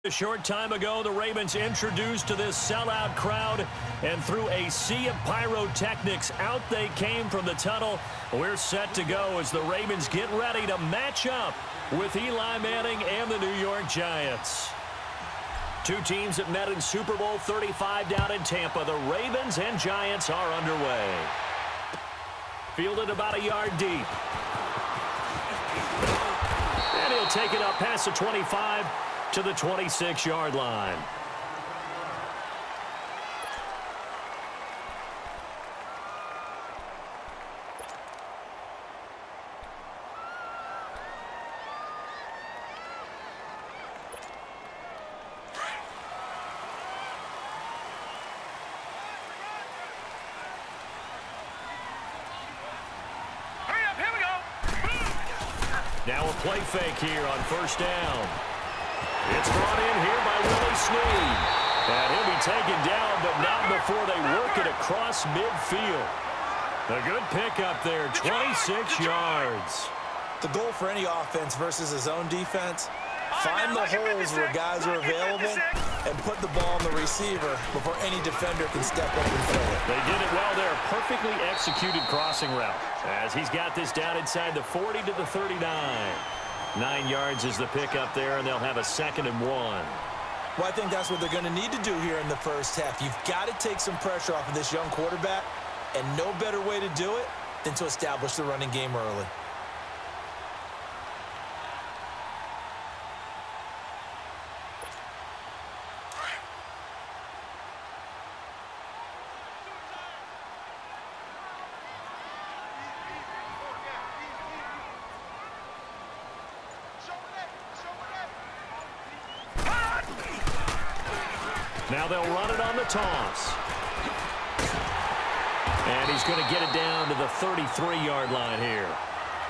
A short time ago, the Ravens introduced to this sellout crowd, and through a sea of pyrotechnics, out they came from the tunnel. We're set to go as the Ravens get ready to match up with Eli Manning and the New York Giants. Two teams that met in Super Bowl 35 down in Tampa. The Ravens and Giants are underway. Fielded about a yard deep. And he'll take it up past the 25 to the 26-yard line. Now a play fake here on first down. It's brought in here by Willie Snead. And he'll be taken down, but not before they work it across midfield. A good pickup there, 26 yards. The goal for any offense versus his own defense, find the holes where guys are available and put the ball on the receiver before any defender can step up and fill it. They did it well there. Perfectly executed crossing route as he's got this down inside the 40 to the 39. 9 yards is the pickup there, and they'll have a 2nd and 1. Well, I think that's what they're going to need to do here in the first half. You've got to take some pressure off of this young quarterback, and no better way to do it than to establish the running game early. Now they'll run it on the toss. And he's going to get it down to the 33-yard line here.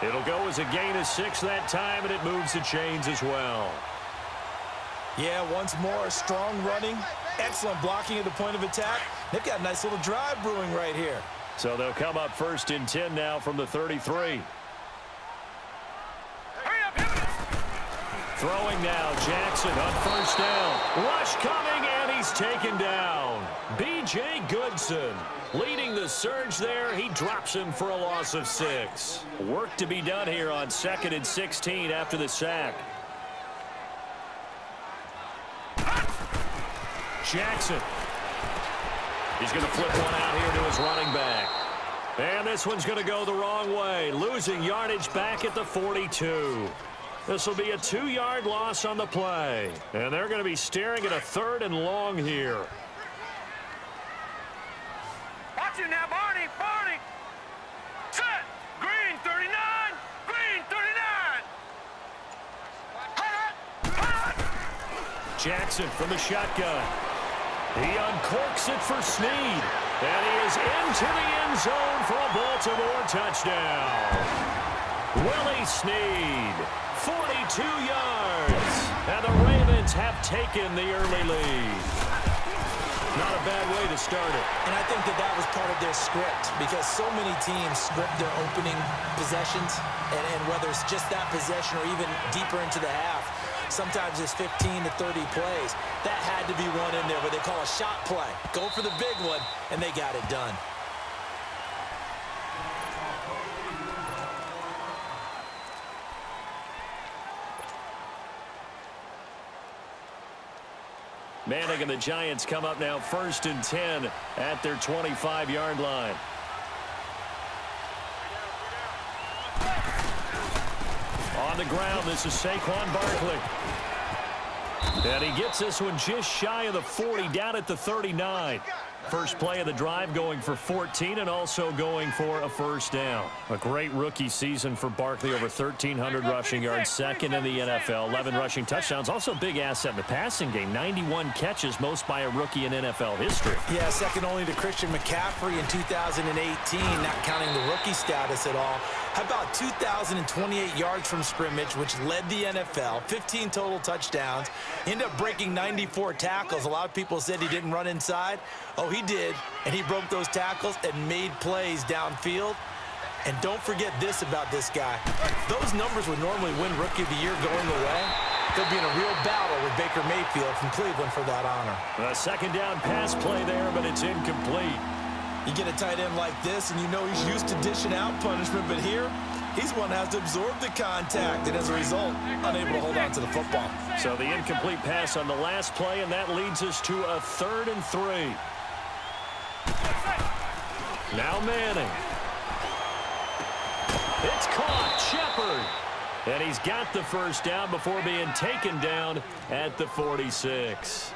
It'll go as a gain of 6 that time, and it moves the chains as well. Yeah, once more, strong running, excellent blocking at the point of attack. They've got a nice little drive brewing right here. So they'll come up 1st and 10 now from the 33. Throwing now, Jackson on first down. Rush coming, and he's taken down. B.J. Goodson leading the surge there. He drops him for a loss of 6. Work to be done here on 2nd and 16 after the sack. Jackson. He's going to flip one out here to his running back. And this one's going to go the wrong way. Losing yardage back at the 42. This will be a 2-yard loss on the play. And they're going to be staring at a 3rd and long here. Watch it now, Barney. Barney. Set. Green 39. Green 39. Jackson from the shotgun. He uncorks it for Snead. And he is into the end zone for a Baltimore touchdown. Willie Snead. 42 yards, and the Ravens have taken the early lead. Not a bad way to start it. And I think that was part of their script, because so many teams script their opening possessions, and whether it's just that possession or even deeper into the half, sometimes it's 15 to 30 plays. That had to be one in there, what they call a shot play. Go for the big one, and they got it done. Manning and the Giants come up now 1st and 10 at their 25-yard line. On the ground, this is Saquon Barkley. And he gets this one just shy of the 40, down at the 39. First play of the drive, going for 14 and also going for a first down. A great rookie season for Barkley, over 1,300 rushing yards, 2nd in the NFL, 11 rushing touchdowns. Also big asset in the passing game, 91 catches, most by a rookie in NFL history. Yeah, second only to Christian McCaffrey in 2018, not counting the rookie status at all. How about 2,028 yards from scrimmage, which led the NFL, 15 total touchdowns, ended up breaking 94 tackles. A lot of people said he didn't run inside. Oh, he did, and he broke those tackles and made plays downfield. And don't forget this about this guy. Those numbers would normally win Rookie of the Year going away. He'll be in a real battle with Baker Mayfield from Cleveland for that honor. A second down pass play there, but it's incomplete. You get a tight end like this, and you know he's used to dishing out punishment, but here, he's one that has to absorb the contact, and as a result, unable to hold on to the football. So the incomplete pass on the last play, and that leads us to a 3rd and 3. Now Manning. It's caught. Shepard. And he's got the first down before being taken down at the 46.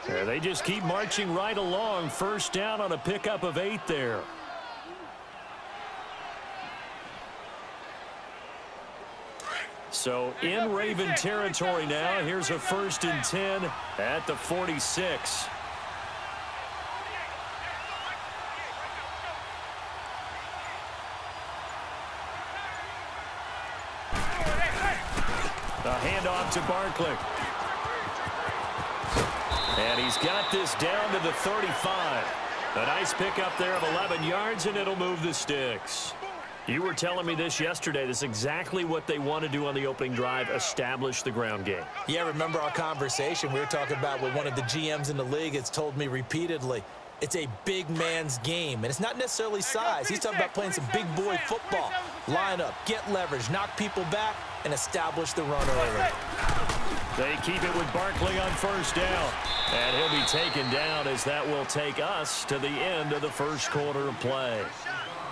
There, they just keep marching right along. First down on a pickup of 8 there. So in Raven territory now. Here's a 1st and 10 at the 46. The handoff to Barkley. And he's got this down to the 35. A nice pickup there of 11 yards, and it'll move the sticks. You were telling me this yesterday. This is exactly what they want to do on the opening drive, establish the ground game. Yeah, remember our conversation we were talking about with one of the GMs in the league. It's told me repeatedly, it's a big man's game, and it's not necessarily size. He's talking about playing some big boy football. Line up, get leverage, knock people back, and establish the run early. They keep it with Barkley on first down. And he'll be taken down as that will take us to the end of the first quarter of play.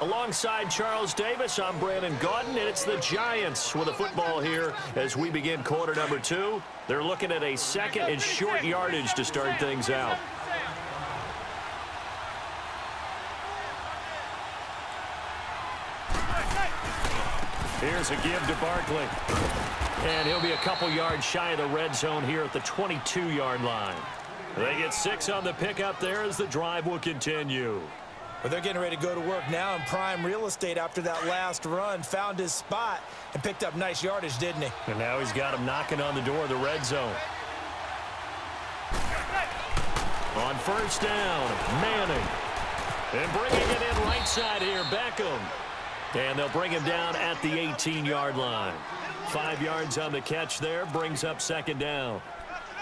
Alongside Charles Davis, I'm Brandon Gaudin, and it's the Giants with the football here as we begin quarter number 2. They're looking at a 2nd and short yardage to start things out. Here's a give to Barkley. And he'll be a couple yards shy of the red zone here at the 22-yard line. They get 6 on the pickup there as the drive will continue. Well, they're getting ready to go to work now in prime real estate after that last run. Found his spot and picked up nice yardage, didn't he? And now he's got him knocking on the door of the red zone. On first down, Manning. And bringing it in right side here, Beckham. And they'll bring him down at the 18-yard line. 5 yards on the catch there, brings up 2nd down.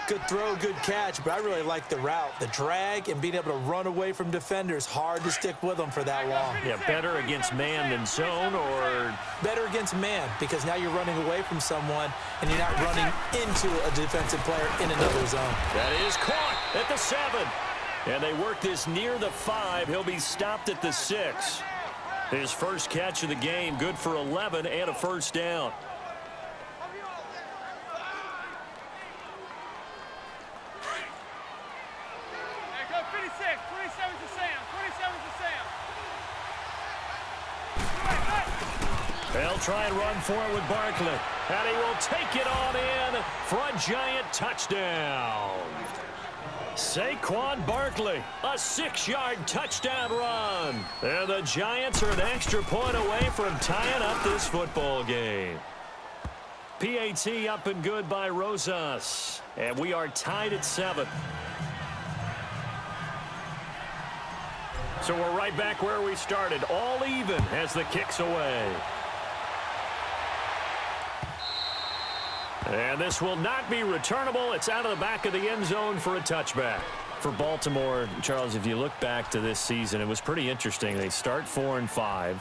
Good throw, good catch, but I really like the route. The drag and being able to run away from defenders, hard to stick with them for that long. Yeah, better against man than zone, or? Better against man, because now you're running away from someone and you're not running into a defensive player in another zone. That is caught at the 7. And they work this near the 5. He'll be stopped at the 6. His first catch of the game, good for 11 and a first down. They'll try and run for it with Barkley. And he will take it on in for a Giant touchdown. Saquon Barkley, a 6-yard touchdown run. And the Giants are an extra point away from tying up this football game. PAT up and good by Rosas. And we are tied at 7. So we're right back where we started. All even as the kick's away. And this will not be returnable. It's out of the back of the end zone for a touchback. For Baltimore, Charles, if you look back to this season, it was pretty interesting. They start 4-5.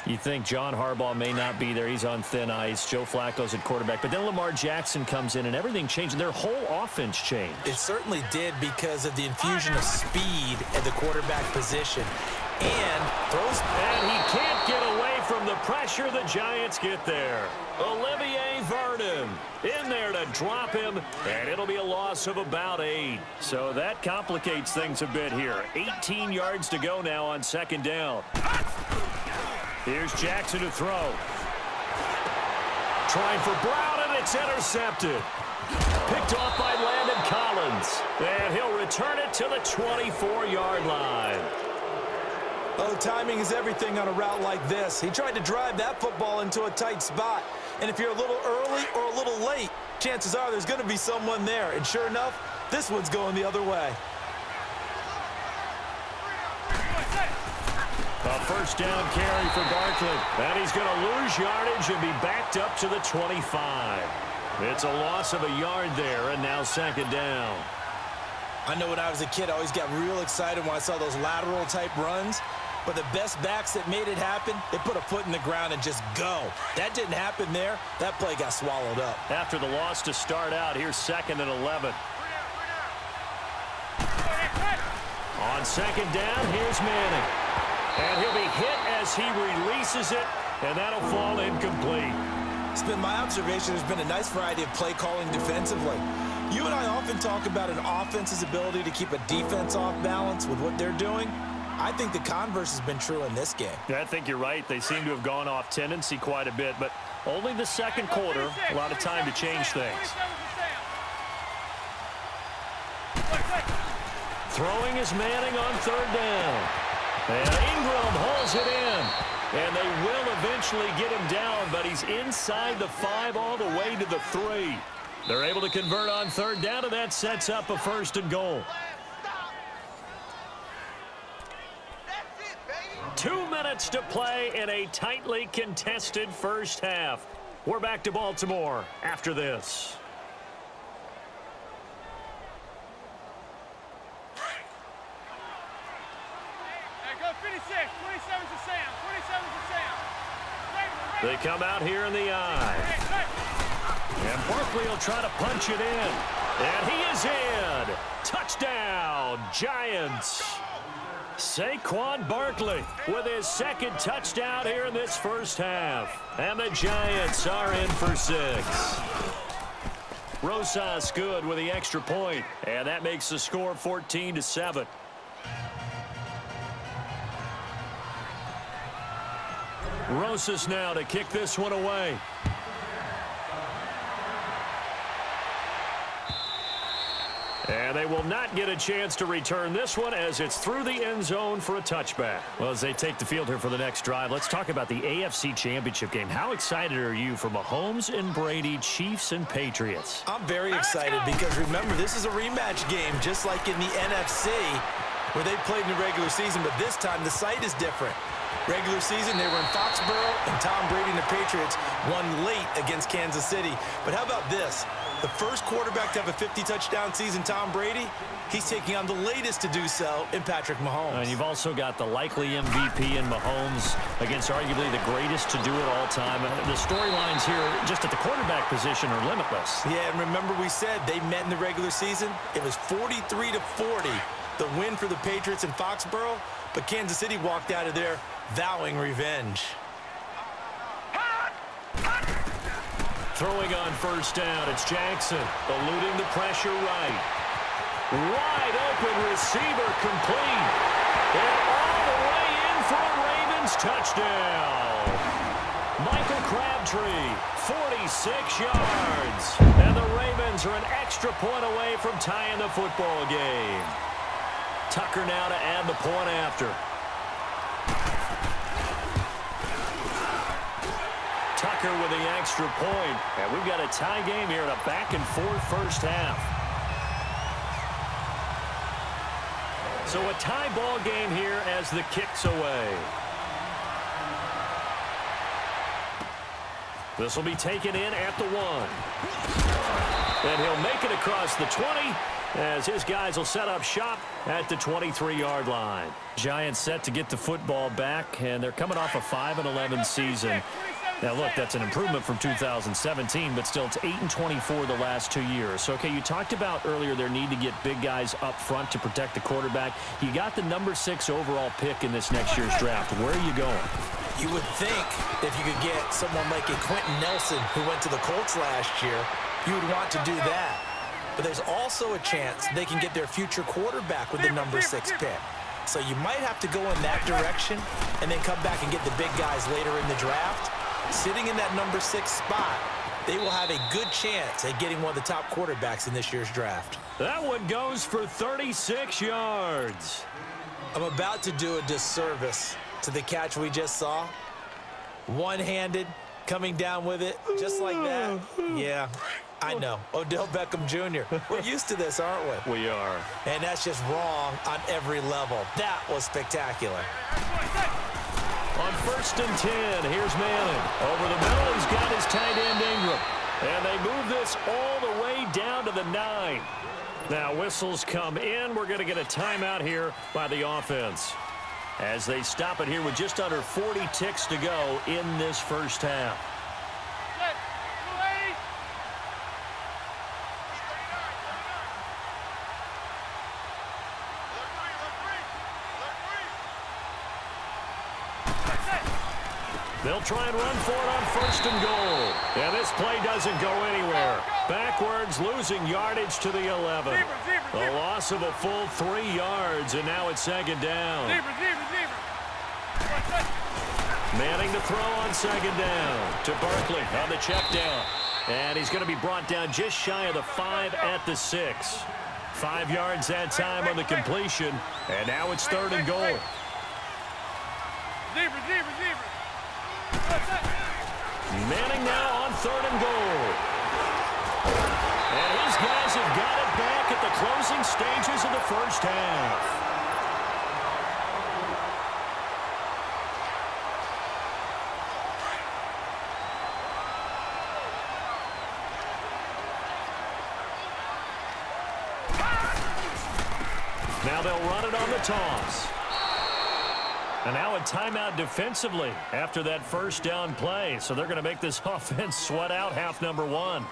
You think John Harbaugh may not be there. He's on thin ice. Joe Flacco's at quarterback. But then Lamar Jackson comes in, and everything changed. Their whole offense changed. It certainly did because of the infusion of speed at the quarterback position. And throws. And he can't get away from the pressure. The Giants get there. Olivier Vernon in there to drop him, and it'll be a loss of about 8. So that complicates things a bit here. 18 yards to go now on 2nd down. Here's Jackson to throw. Trying for Brown, and it's intercepted. Picked off by Landon Collins. And he'll return it to the 24-yard line. Oh, timing is everything on a route like this. He tried to drive that football into a tight spot. And if you're a little early or a little late, chances are there's going to be someone there. And sure enough, this one's going the other way. A first down carry for Barkley. And he's going to lose yardage and be backed up to the 25. It's a loss of a yard there, and now second down. I know when I was a kid, I always got real excited when I saw those lateral-type runs. But the best backs that made it happen, they put a foot in the ground and just go. That didn't happen there. That play got swallowed up. After the loss to start out, here's 2nd and 11. On second down, here's Manning. And he'll be hit as he releases it, and that'll fall incomplete. It's been my observation there's been a nice variety of play calling defensively. You and I often talk about an offense's ability to keep a defense off balance with what they're doing. I think the converse has been true in this game. Yeah, I think you're right. They seem to have gone off tendency quite a bit, but only the second quarter, a lot of time to change things. Throwing is Manning on 3rd down. And Ingram holds it in. And they will eventually get him down, but he's inside the 5 all the way to the 3. They're able to convert on 3rd down, and that sets up a 1st and goal. 2 minutes to play in a tightly contested first half. We're back to Baltimore after this. Go 56, 27 to Sam, 27 to Sam. They come out here in the eye. And Barkley will try to punch it in. And he is in. Touchdown, Giants. Saquon Barkley with his 2nd touchdown here in this first half. And the Giants are in for 6. Rosas good with the extra point. And that makes the score 14-7. Rosas now to kick this one away. And they will not get a chance to return this one as it's through the end zone for a touchback. Well, as they take the field here for the next drive, let's talk about the AFC Championship game. How excited are you for Mahomes and Brady, Chiefs and Patriots? I'm very excited because, remember, this is a rematch game, just like in the NFC, where they played in the regular season, but this time the site is different. Regular season, they were in Foxborough, and Tom Brady and the Patriots won late against Kansas City. But how about this? The first quarterback to have a 50-touchdown season, Tom Brady, he's taking on the latest to do so in Patrick Mahomes. And you've also got the likely MVP in Mahomes against arguably the greatest to do it all time. The storylines here just at the quarterback position are limitless. Yeah, and remember we said they met in the regular season? It was 43-40, the win for the Patriots in Foxborough, but Kansas City walked out of there vowing revenge. Throwing on 1st down, it's Jackson, eluding the pressure right. Wide open receiver complete. And all the way in for a Ravens touchdown. Michael Crabtree, 46 yards. And the Ravens are an extra point away from tying the football game. Tucker now to add the point after. Tucker with the extra point. And we've got a tie game here in a back-and-forth first half. So a tie ball game here as the kick's away. This will be taken in at the 1. And he'll make it across the 20 as his guys will set up shop at the 23-yard line. Giants set to get the football back, and they're coming off a 5-11 season. Now, look, that's an improvement from 2017, but still it's 8-24 the last 2 years. So, okay, you talked about earlier their need to get big guys up front to protect the quarterback. You got the number 6 overall pick in this next year's draft. Where are you going? You would think if you could get someone like a Quentin Nelson who went to the Colts last year, you would want to do that. But there's also a chance they can get their future quarterback with the number 6 pick. So you might have to go in that direction and then come back and get the big guys later in the draft. Sitting in that number 6 spot, they will have a good chance at getting one of the top quarterbacks in this year's draft. That one goes for 36 yards. I'm about to do a disservice to the catch we just saw. One-handed, coming down with it, just like that. Yeah, I know. Odell Beckham Jr. We're used to this, aren't we? We are. And that's just wrong on every level. That was spectacular. On 1st and 10, here's Manning. Over the middle, he's got his tight end Ingram. And they move this all the way down to the 9. Now, whistles come in. We're going to get a timeout here by the offense, as they stop it here with just under 40 ticks to go in this first half. They'll try and run for it on 1st and goal. And this play doesn't go anywhere. Backwards, losing yardage to the 11. A loss of a full 3 yards, and now it's 2nd down. Manning to throw on 2nd down to Barkley on the check down. And he's going to be brought down just shy of the 5 at the 6. 5 yards that time on the completion, and now it's 3rd and goal. Manning now on 3rd and goal. And his guys have got it back at the closing stages of the first half. Now they'll run it on the toss. And now a timeout defensively after that first down play. So they're going to make this offense sweat out half number 1.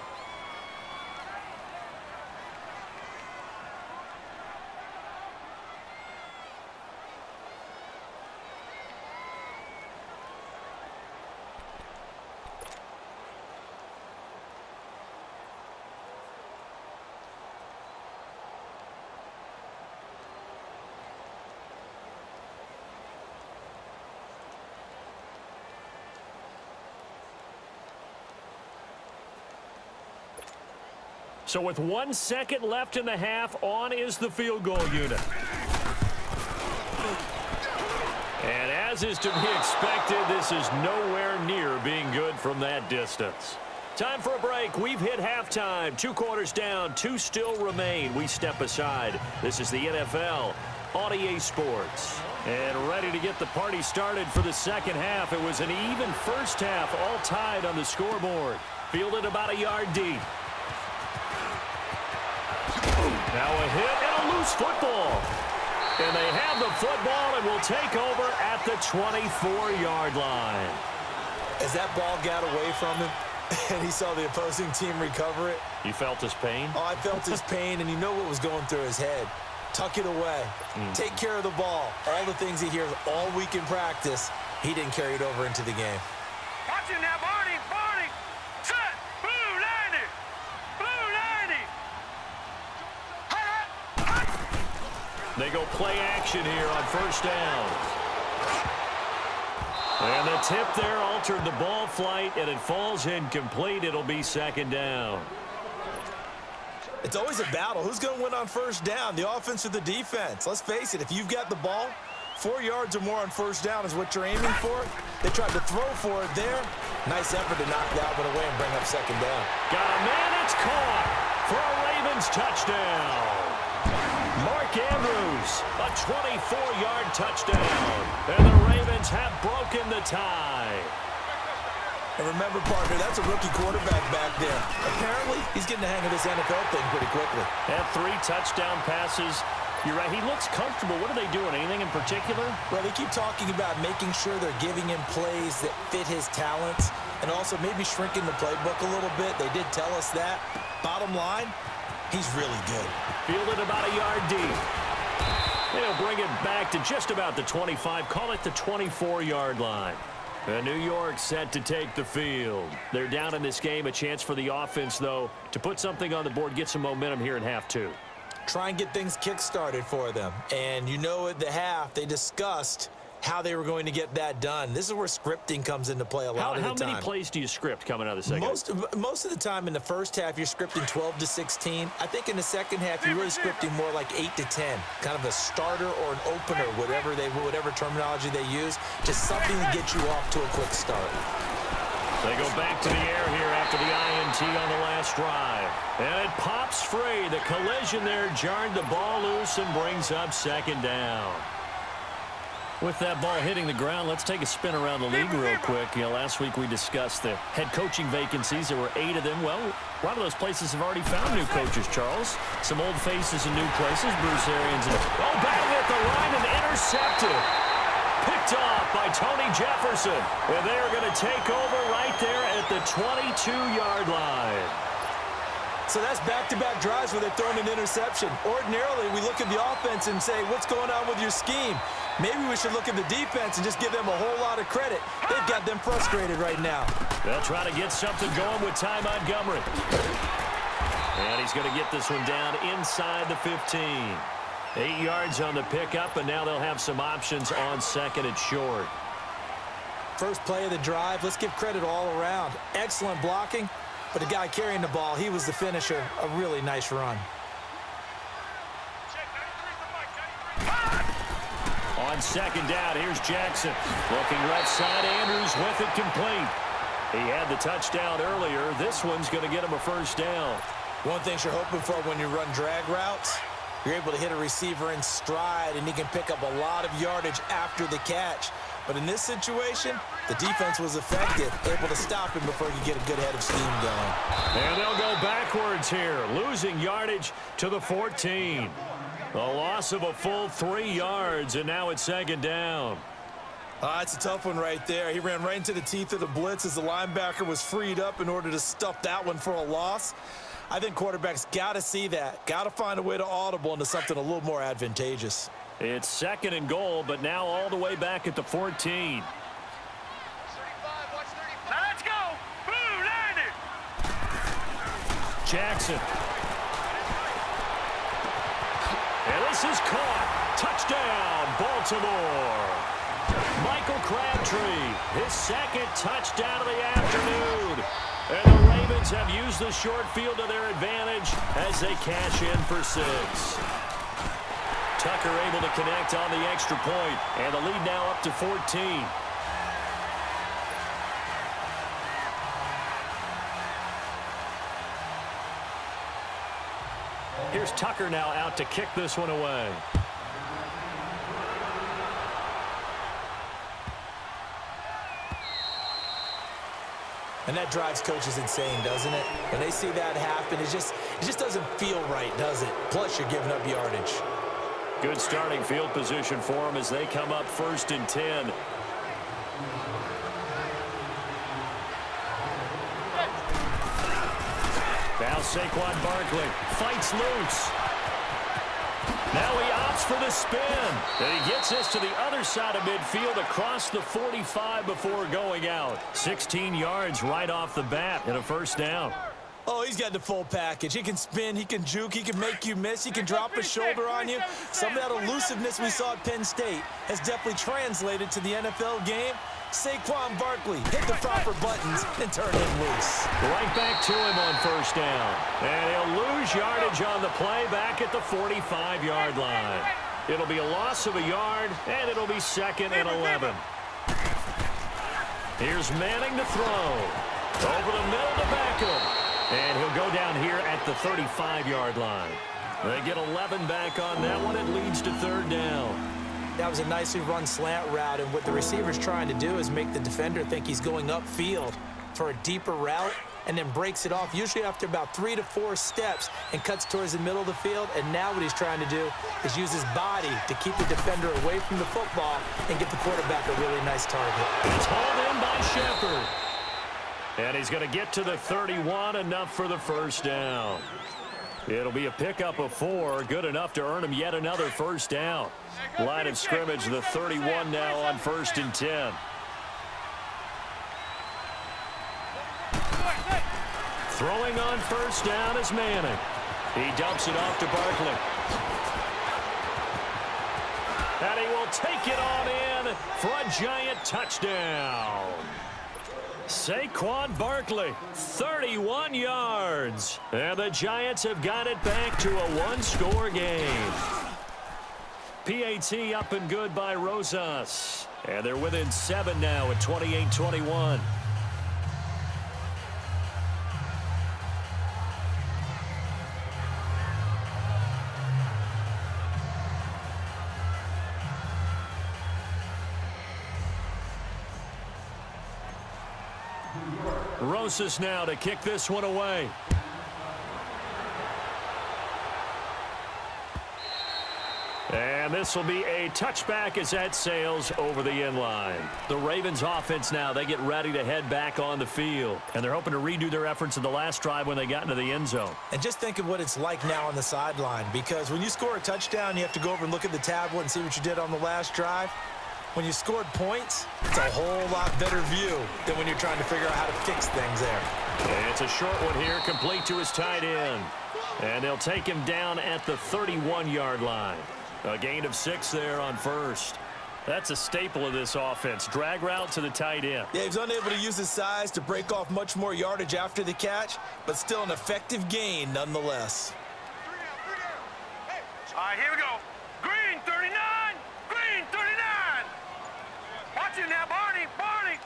So with 1 second left in the half, on is the field goal unit. And as is to be expected, this is nowhere near being good from that distance. Time for a break. We've hit halftime. 2 quarters down, 2 still remain. We step aside. This is the NFL on EA Sports. And ready to get the party started for the second half. It was an even first half, all tied on the scoreboard. Fielded about a yard deep. Now a hit and a loose football. And they have the football and will take over at the 24-yard line. As that ball got away from him and he saw the opposing team recover it. You felt his pain? Oh, I felt his pain, and you know what was going through his head. Tuck it away. Take care of the ball. All the things he hears all week in practice, he didn't carry it over into the game. Watch it now, Barney. Barney. Set. Blue 90. Blue 90. They go play action here on first down. And the tip there altered the ball flight, and it falls incomplete. It'll be second down. It's always a battle. Who's going to win on first down, the offense or the defense? Let's face it, if you've got the ball, 4 yards or more on first down is what you're aiming for. They tried to throw for it there. Nice effort to knock that one away and bring up second down. Got a man, it's caught for a Ravens touchdown. Mark Andrews, a 24-yard touchdown. And the Ravens have broken the tie. And remember, partner, that's a rookie quarterback back there. Apparently, he's getting the hang of this NFL thing pretty quickly. Had 3 touchdown passes. You're right, he looks comfortable. What are they doing? Anything in particular? Well, they keep talking about making sure they're giving him plays that fit his talents and also maybe shrinking the playbook a little bit. They did tell us that. Bottom line, he's really good. Fielded about a yard deep. They'll bring it back to just about the 25. Call it the 24-yard line. And New York set to take the field. They're down in this game. A chance for the offense, though, to put something on the board, get some momentum here in half 2. Try and get things kick-started for them. And you know at the half, they discussed how they were going to get that done. This is where scripting comes into play a lot of the time. How many plays do you script coming out of the second? Most of the time in the first half, you're scripting 12 to 16. I think in the second half, you're really scripting more like 8 to 10. Kind of a starter or an opener, whatever terminology they use. Just something to get you off to a quick start. They go back to the air here after the INT on the last drive. And it pops free. The collision there jarred the ball loose and brings up second down. With that ball hitting the ground, let's take a spin around the league real quick. Last week we discussed the head coaching vacancies. There were 8 of them. Well, a lot of those places have already found new coaches, Charles. Some old faces in new places. Bruce Arians. Bang at the line and intercepted. Picked off by Tony Jefferson. And they are going to take over right there at the 22-yard line. So that's back-to-back drives where they're throwing an interception. Ordinarily, we look at the offense and say, what's going on with your scheme? Maybe we should look at the defense and just give them a whole lot of credit. They've got them frustrated right now. They'll try to get something going with Ty Montgomery. And he's going to get this one down inside the 15. 8 yards on the pickup, and now they'll have some options on second and short. First play of the drive, let's give credit all around. Excellent blocking. But the guy carrying the ball, he was the finisher. A really nice run. On second down, here's Jackson. Looking left side, Andrews with it complete. He had the touchdown earlier. This one's going to get him a first down. One thing you're hoping for when you run drag routes, you're able to hit a receiver in stride, and he can pick up a lot of yardage after the catch. But in this situation, the defense was effective, able to stop him before he could get a good head of steam going. And they'll go backwards here, losing yardage to the 14. A loss of a full 3 yards, and now it's second down. It's a tough one right there. He ran right into the teeth of the blitz as the linebacker was freed up in order to stuff that one for a loss. I think quarterbacks got to see that, got to find a way to audible into something a little more advantageous. It's second and goal, but now all the way back at the 14. 35, watch 35. Now let's go. Boo, landed. Jackson. And this is caught. Touchdown, Baltimore. Michael Crabtree, his second touchdown of the afternoon. And the Ravens have used the short field to their advantage as they cash in for 6. Tucker able to connect on the extra point, and the lead now up to 14. Here's Tucker now out to kick this one away. And that drives coaches insane, doesn't it? When they see that happen, it just doesn't feel right, does it? Plus, you're giving up yardage. Good starting field position for them as they come up 1st and 10. Now Saquon Barkley fights loose. Now he opts for the spin. And he gets this to the other side of midfield across the 45 before going out. 16 yards right off the bat and a first down. Oh, he's got the full package. He can spin, he can juke, he can make you miss, he can drop a shoulder on you. Some of that elusiveness we saw at Penn State has definitely translated to the NFL game. Saquon Barkley hit the proper buttons and turn him loose. Right back to him on first down. And he'll lose yardage on the play back at the 45-yard line. It'll be a loss of a yard, and it'll be 2nd and 11. Here's Manning to throw. Over the middle to Beckham. And he'll go down here at the 35-yard line. They get 11 back on that one. It leads to 3rd down. That was a nicely run slant route, and what the receiver's trying to do is make the defender think he's going upfield for a deeper route and then breaks it off, usually after about 3 to 4 steps, and cuts towards the middle of the field. And now what he's trying to do is use his body to keep the defender away from the football and get the quarterback a really nice target. It's hauled in by Shepard. And he's going to get to the 31, enough for the first down. It'll be a pickup of 4, good enough to earn him yet another first down. Line of scrimmage, the 31 now on 1st and 10. Throwing on first down is Manning. He dumps it off to Barkley. And he will take it on in for a giant touchdown. Saquon Barkley, 31 yards. And the Giants have got it back to a 1-score game. PAT up and good by Rosas. And they're within 7 now at 28-21. Rosas now to kick this one away. And this will be a touchback as that sails over the end line. The Ravens offense now, they get ready to head back on the field. And they're hoping to redo their efforts in the last drive when they got into the end zone. And just think of what it's like now on the sideline, because when you score a touchdown, you have to go over and look at the tablet and see what you did on the last drive. When you scored points, it's a whole lot better view than when you're trying to figure out how to fix things there. And it's a short one here, complete to his tight end. And they'll take him down at the 31-yard line. A gain of 6 there on first. That's a staple of this offense. Drag route to the tight end. Yeah, he's unable to use his size to break off much more yardage after the catch, but still an effective gain nonetheless. All right, here we go. Green 39. Green 39. Watch it now, Barney. Barney.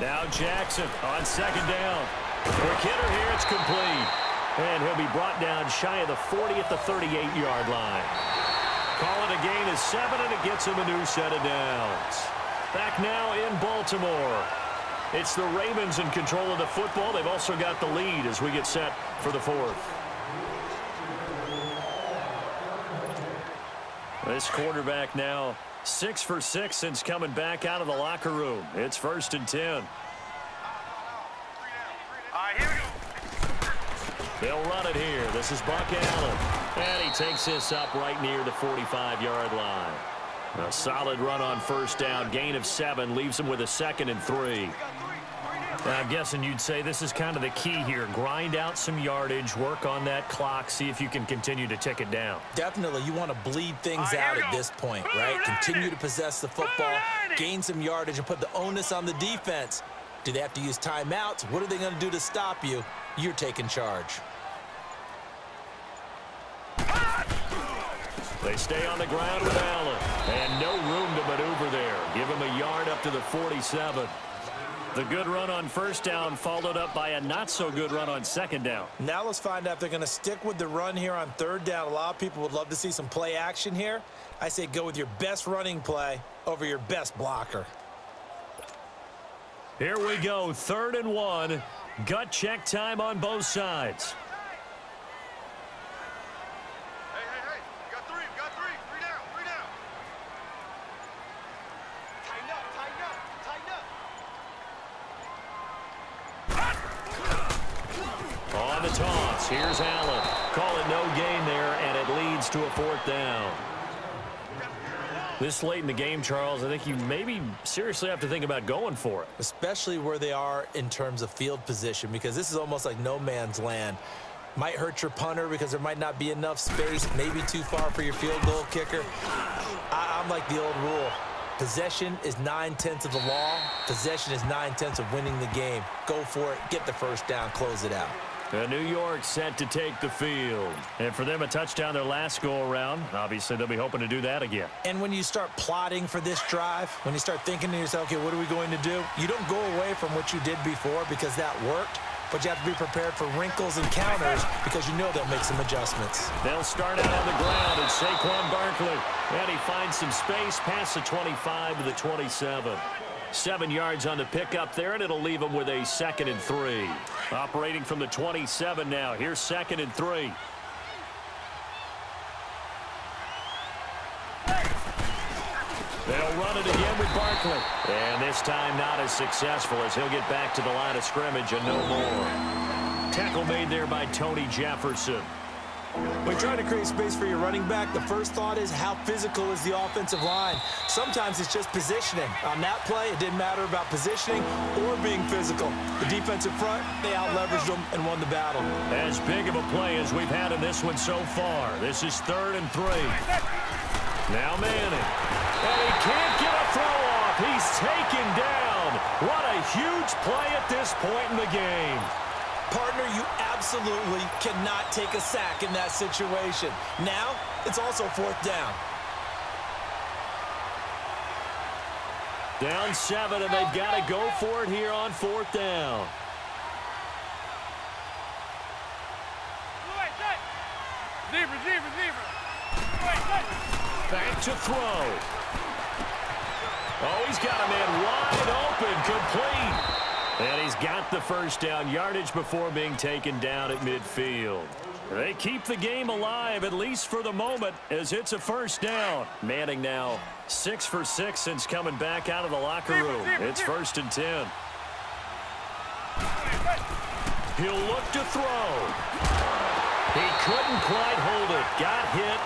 Now Jackson on second down. For Kidder here, it's complete. And he'll be brought down shy of the 40 at the 38-yard line. Call it a gain of 7, and it gets him a new set of downs. Back now in Baltimore. It's the Ravens in control of the football. They've also got the lead as we get set for the 4th. This quarterback now 6 for 6 since coming back out of the locker room. It's 1st and 10. All right, here we go. They'll run it here. This is Buck Allen. And he takes this up right near the 45-yard line. A solid run on first down. Gain of 7 leaves him with a 2nd and 3. I'm guessing you'd say this is kind of the key here. Grind out some yardage, work on that clock, see if you can continue to tick it down. Definitely. You want to bleed things out at this point, right? Continue to possess the football, gain some yardage, and put the onus on the defense. Do they have to use timeouts? What are they going to do to stop you? You're taking charge. They stay on the ground with Allen. And no room to maneuver there. Give him a yard up to the 47. The good run on first down followed up by a not-so-good run on second down. Now let's find out if they're going to stick with the run here on third down. A lot of people would love to see some play action here. I say go with your best running play over your best blocker. Here we go, 3rd and 1. Gut check time on both sides. Hey. We got 3. We got 3. 3 down. 3 down. Tighten up. Tighten up. Tighten up. On the toss, here's Allen. Call it no gain there, and it leads to a 4th down. This late in the game, Charles, I think you maybe seriously have to think about going for it. Especially where they are in terms of field position, because this is almost like no man's land. Might hurt your punter because there might not be enough space, maybe too far for your field goal kicker. I'm like the old rule. Possession is 9/10 of the law. Possession is 9/10 of winning the game. Go for it, get the first down, close it out. New York set to take the field. And for them, a touchdown their last go-around. Obviously, they'll be hoping to do that again. And when you start plotting for this drive, when you start thinking to yourself, okay, what are we going to do? You don't go away from what you did before because that worked, but you have to be prepared for wrinkles and counters because you know they'll make some adjustments. They'll start out on the ground, and Saquon Barkley. And he finds some space past the 25 to the 27. 7 yards on the pickup there, and it'll leave him with a 2nd and 3. Operating from the 27 now. Here's 2nd and 3. They'll run it again with Barkley. And this time not as successful as he'll get back to the line of scrimmage and no more. Tackle made there by Tony Jefferson. When you're trying to create space for your running back, the first thought is how physical is the offensive line. Sometimes it's just positioning. On that play, it didn't matter about positioning or being physical. The defensive front, they out-leveraged them and won the battle. As big of a play as we've had in this one so far. This is 3rd and 3. Now Manning. And he can't get a throw off. He's taken down. What a huge play at this point in the game. Partner, you absolutely cannot take a sack in that situation. Now, it's also 4th down. Down 7, and they've got to go for it here on 4th down. Zebra. Back to throw. Oh, he's got a man wide open, complete. And he's got the first down yardage before being taken down at midfield. They keep the game alive, at least for the moment, as it's a first down. Manning now 6 for 6 since coming back out of the locker room. It's 1st and 10. He'll look to throw. He couldn't quite hold it. Got hit.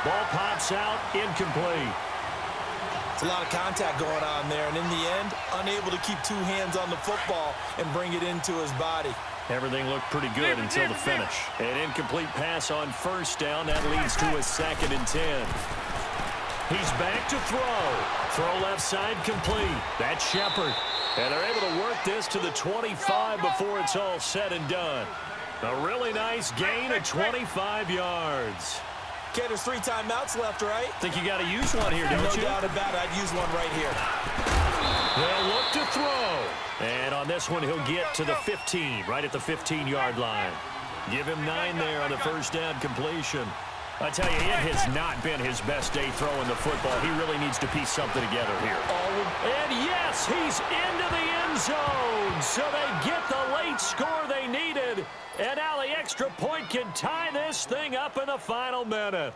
Ball pops out, incomplete. It's a lot of contact going on there, and in the end, unable to keep 2 hands on the football and bring it into his body. Everything looked pretty good until the finish. An incomplete pass on first down. That leads to a 2nd and 10. He's back to throw. Throw left side complete. That's Shepard. And they're able to work this to the 25 before it's all said and done. A really nice gain of 25 yards. Okay, there's 3 timeouts left, right? Think you got to use one here, don't you? No doubt about it. I'd use one right here. They'll look to throw. And on this one, he'll get to the 15, right at the 15-yard line. Give him 9 there on the first down completion. I tell you, it has not been his best day throwing the football. He really needs to piece something together here. And yes, he's into the end zone. So they get the late score they needed. And now the extra point can tie this thing up in the final minute.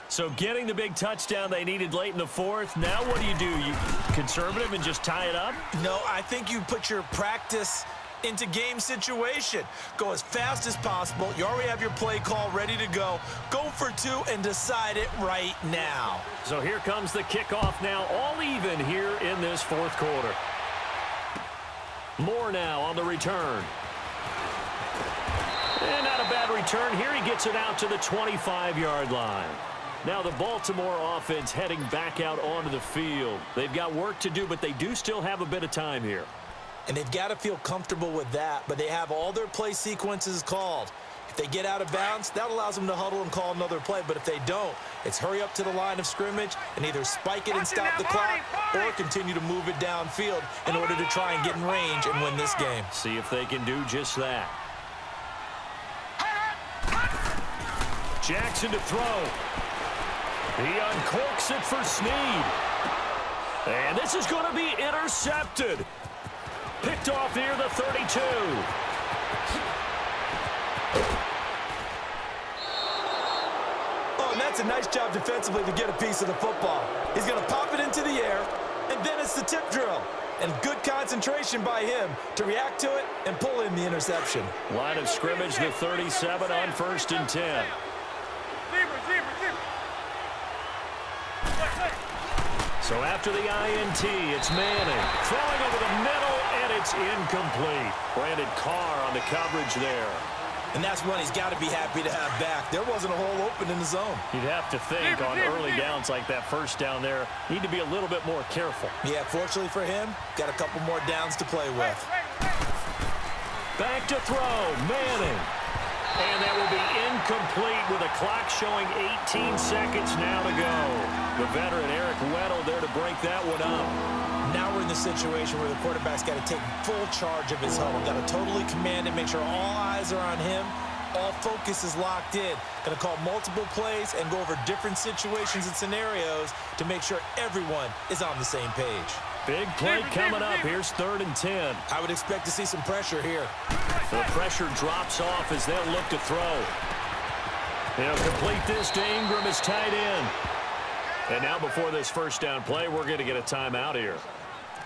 So getting the big touchdown they needed late in the 4th. Now what do? You conservative and just tie it up? No, I think you put your practice into game situation. Go as fast as possible. You already have your play call ready to go. Go for 2 and decide it right now. So here comes the kickoff now, all even here in this 4th quarter. Moore now on the return. And not a bad return. Here he gets it out to the 25-yard line. Now the Baltimore offense heading back out onto the field. They've got work to do, but they do still have a bit of time here. And they've got to feel comfortable with that, but they have all their play sequences called. If they get out of bounds, that allows them to huddle and call another play. But if they don't, it's hurry up to the line of scrimmage and either spike it and stop the clock or continue to move it downfield in order to try and get in range and win this game. See if they can do just that. Jackson to throw. He uncorks it for Snead. And this is going to be intercepted. Picked off near the 32. Oh, and that's a nice job defensively to get a piece of the football. He's going to pop it into the air, and then it's the tip drill. And good concentration by him to react to it and pull in the interception. Line of scrimmage, the 37 on 1st and 10. So after the INT, it's Manning. Throwing over the middle, and it's incomplete. Brandon Carr on the coverage there. And that's one he's got to be happy to have back. There wasn't a hole open in the zone. You'd have to think on early downs like that first down there, need to be a little bit more careful. Yeah, fortunately for him, got a couple more downs to play with. Back to throw, Manning. And that will be incomplete with a clock showing 18 seconds now to go. The veteran Eric Weddle there to break that one up. Now we're in the situation where the quarterback's got to take full charge of his huddle. Got to totally command it, make sure all eyes are on him. All focus is locked in. Going to call multiple plays and go over different situations and scenarios to make sure everyone is on the same page. Big play coming up. Here's 3rd and 10. I would expect to see some pressure here. The pressure drops off as they'll look to throw. They'll complete this to Ingram as tight end. And now before this first down play, we're going to get a timeout here,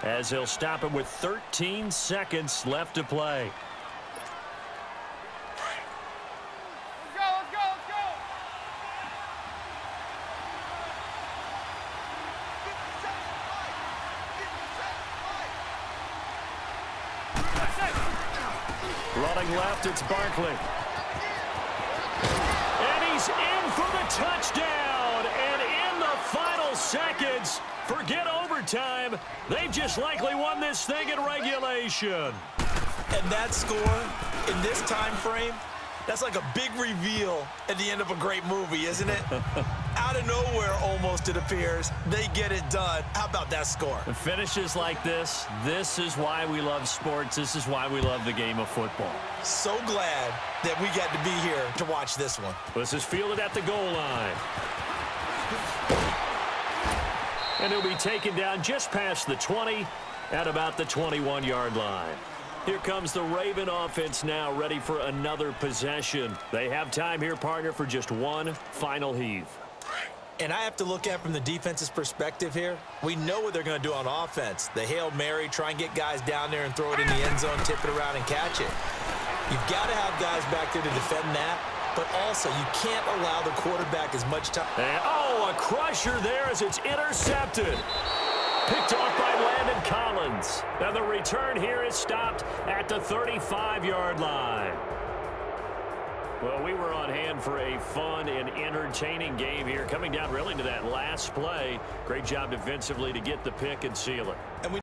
as they'll stop it with 13 seconds left to play. Running left, it's Barkley. And he's in for the touchdown. And in the final seconds, forget overtime. They've just likely won this thing in regulation. And that score in this time frame, that's like a big reveal at the end of a great movie, isn't it? Out of nowhere, almost, it appears. They get it done. How about that score? The finishes like this is why we love sports. This is why we love the game of football. So glad that we got to be here to watch this one. This is fielded at the goal line. And he'll be taken down just past the 20 at about the 21-yard line. Here comes the Raven offense now, ready for another possession. They have time here, partner, for just one final heave. And I have to look at it from the defense's perspective here. We know what they're going to do on offense. The Hail Mary, try and get guys down there and throw it in the end zone, tip it around and catch it. You've got to have guys back there to defend that, but also you can't allow the quarterback as much time. And, oh, a crusher there as it's intercepted. Picked off by Landon Collins. Now the return here is stopped at the 35-yard line. Well, we were on hand for a fun and entertaining game here, coming down really to that last play. Great job defensively to get the pick and seal it. And we